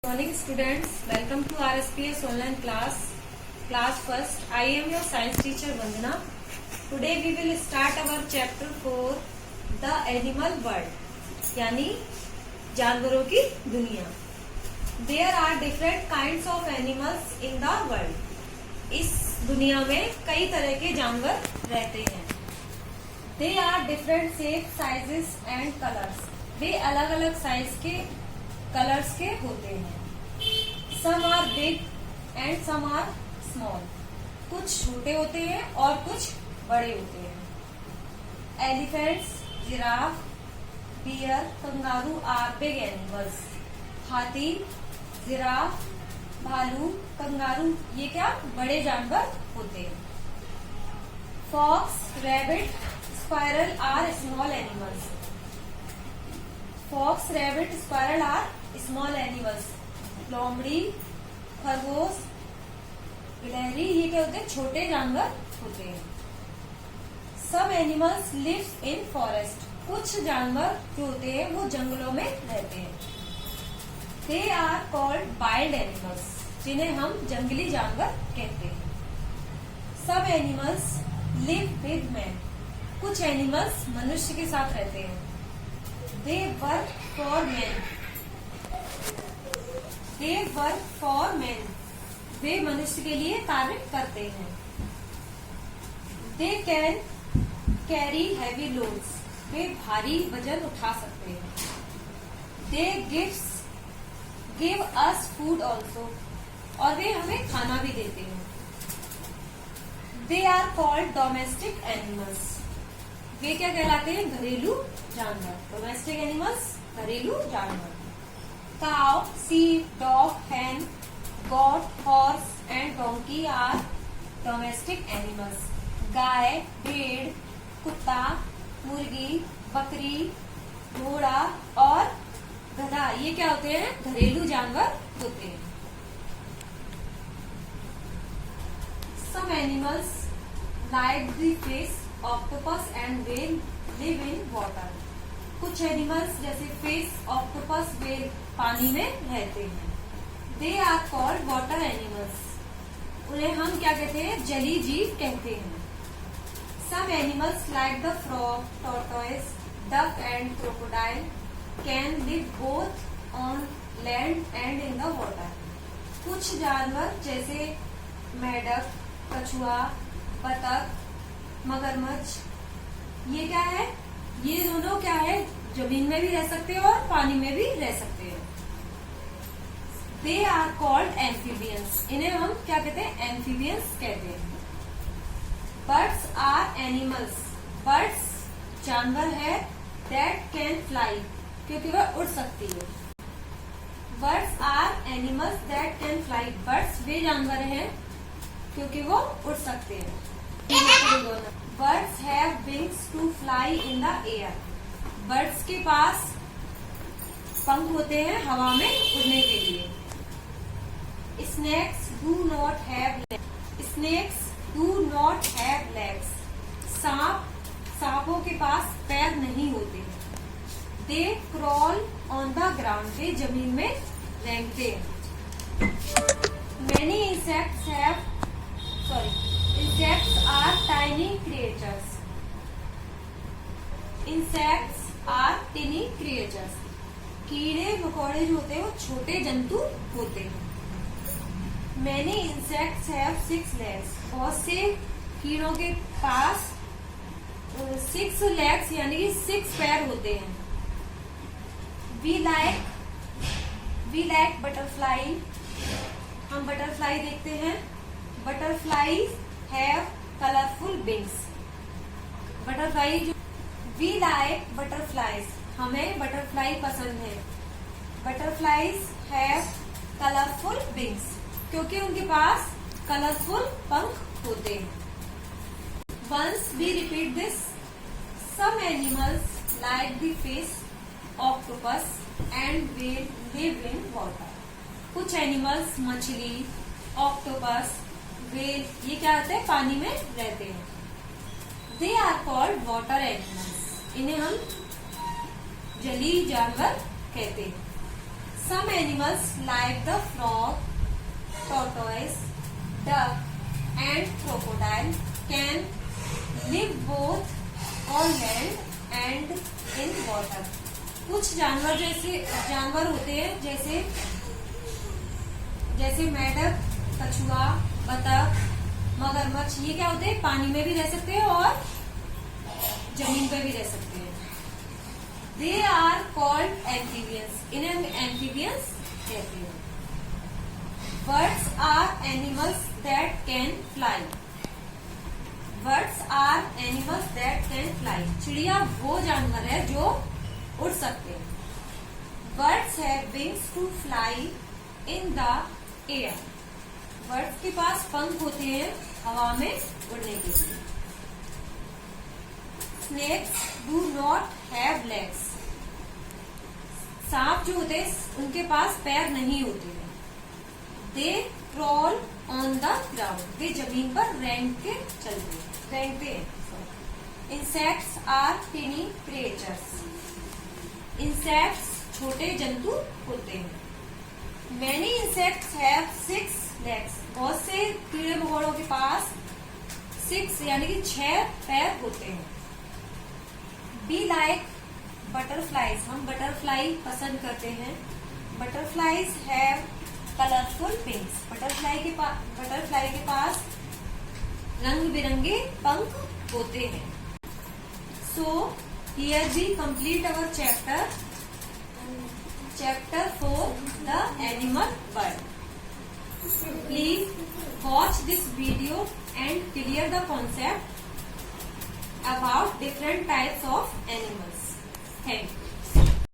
Morning students, welcome to RSPS online class first. I am your science teacher Vandana. Today we will start our chapter 4 the animal world यानी जानवरों की दुनिया. There are different kinds of animals in the world. इस दुनिया में कई तरह के जानवर रहते हैं. They are different shapes, sizes and colors. वे अलग अलग साइज के कलर्स के होते हैं. Some are big and some are small. कुछ छोटे होते हैं और कुछ बड़े होते हैं. Elephants, giraffe, deer, kangaroo are big animals. हाथी, जिराफ, भालू, कंगारू ये क्या बड़े जानवर होते हैं. Fox, rabbit, squirrel are small animals. Fox, rabbit, squirrel are small animals. लोमड़ी, खरगोश, गिलहरी ये क्या होते हैं छोटे जानवर होते हैं. Some animals live in forest. कुछ जानवर जो होते हैं वो जंगलों में रहते हैं. They are called wild animals. जिन्हें हम जंगली जानवर कहते हैं. Some animals live with men. कुछ एनिमल्स मनुष्य के साथ रहते हैं. They work for men. They work for men. वे मनुष्य के लिए कार्य करते हैं. They can carry heavy loads. वे भारी वजन उठा सकते हैं. They give us food also. और वे हमें खाना भी देते हैं. They are called domestic animals. वे क्या कहलाते हैं घरेलू जानवर. डोमेस्टिक एनिमल्स घरेलू जानवर. Cow, sheep, dog, hen, goat, horse and donkey are domestic animals. गाय, भेड़, कुत्ता, मुर्गी, बकरी, घोड़ा और गधा ये क्या होते हैं घरेलू जानवर होते हैं. Some animals like the fish, octopus and whale live in water. कुछ एनिमल्स जैसे फिश, ऑक्टोपस, व्हेल पानी में रहते हैं. They are called water animals. उन्हें हम क्या कहते हैं जलीय जीव कहते हैं. Some animals like the frog, tortoise, duck and crocodile can live both on land and in the water. कुछ जानवर जैसे मेढक, कछुआ, बतख, मगरमच्छ ये क्या है ये दोनों क्या है जमीन में भी रह सकते हैं और पानी में भी रह सकते हैं. They are called amphibians. इन्हें हम क्या कहते हैं एम्फीबियंस कहते हैं. Birds are animals. बर्ड्स जानवर है दैट कैन फ्लाई क्योंकि वह उड़ सकती है. Birds are animals that can fly. Birds वे जानवर हैं क्योंकि वो उड़ सकते हैं. Birds have wings to fly in the air. Birds के पास पंख होते हैं हवा में उड़ने के लिए. Snakes do not have legs. Snakes do not have legs. सांपों के पास पैर नहीं होते. They crawl on the ground. वे जमीन में रेंगते हैं. Many Insects are tiny creatures. Insects are tiny creatures. कीड़े मकोड़े जो होते हैं वो छोटे जंतु होते हैं. Many insects have 6 legs. बहुत से कीड़ों के पास 6 legs यानी कि 6 पैर होते हैं. We like butterfly. हम बटरफ्लाई देखते हैं. Butterflies have colorful wings. Butterfly जो We like butterflies. हमें बटरफ्लाई पसंद है. Butterflies have colorful wings. क्योंकि उनके पास कलरफुल पंख होते हैं. Once we repeat this, some animals like the fish, octopus and whale live in water. कुछ एनिमल्स मछली, ऑक्टोपस, व्हेल ये क्या होते हैं पानी में रहते हैं. They are called water animals. इन्हें हम जलीय जानवर कहते हैं. Some animals like the frog, tortoise, duck and crocodile can live both on land and in water. कुछ जानवर होते हैं जैसे मेढक, कछुआ, बतख, मगरमच्छ, ये क्या होते हैं, पानी में भी रह सकते हैं और जमीन पे भी रह सकते हैं. They are called amphibians. इन्हें amphibians कहते हैं. Birds are animals that can fly. Birds are animals that can fly. चिड़िया वो जानवर है जो उड़ सकते हैं. Birds have wings to fly in the air. Birds के पास पंख होते हैं हवा में उड़ने के लिए. Snakes do not have legs. सांप जो होते हैं उनके पास पैर नहीं होते हैं. They crawl on the ground. वे जमीन पर रेंगते हैं. Insects are tiny creatures. Insects छोटे जंतु होते हैं. Many insects have 6 legs. बहुत से कीड़े मकोड़ों के पास 6 यानी कि 6 पैर होते हैं. Be like butterflies. हम बटरफ्लाई पसंद करते हैं. Butterflies have colorful wings. Butterfly के पास रंग बिरंगे पंख होते हैं. So here we complete our chapter 4, the animal world. Please watch this video and clear the concept about different types of animals. Thank you.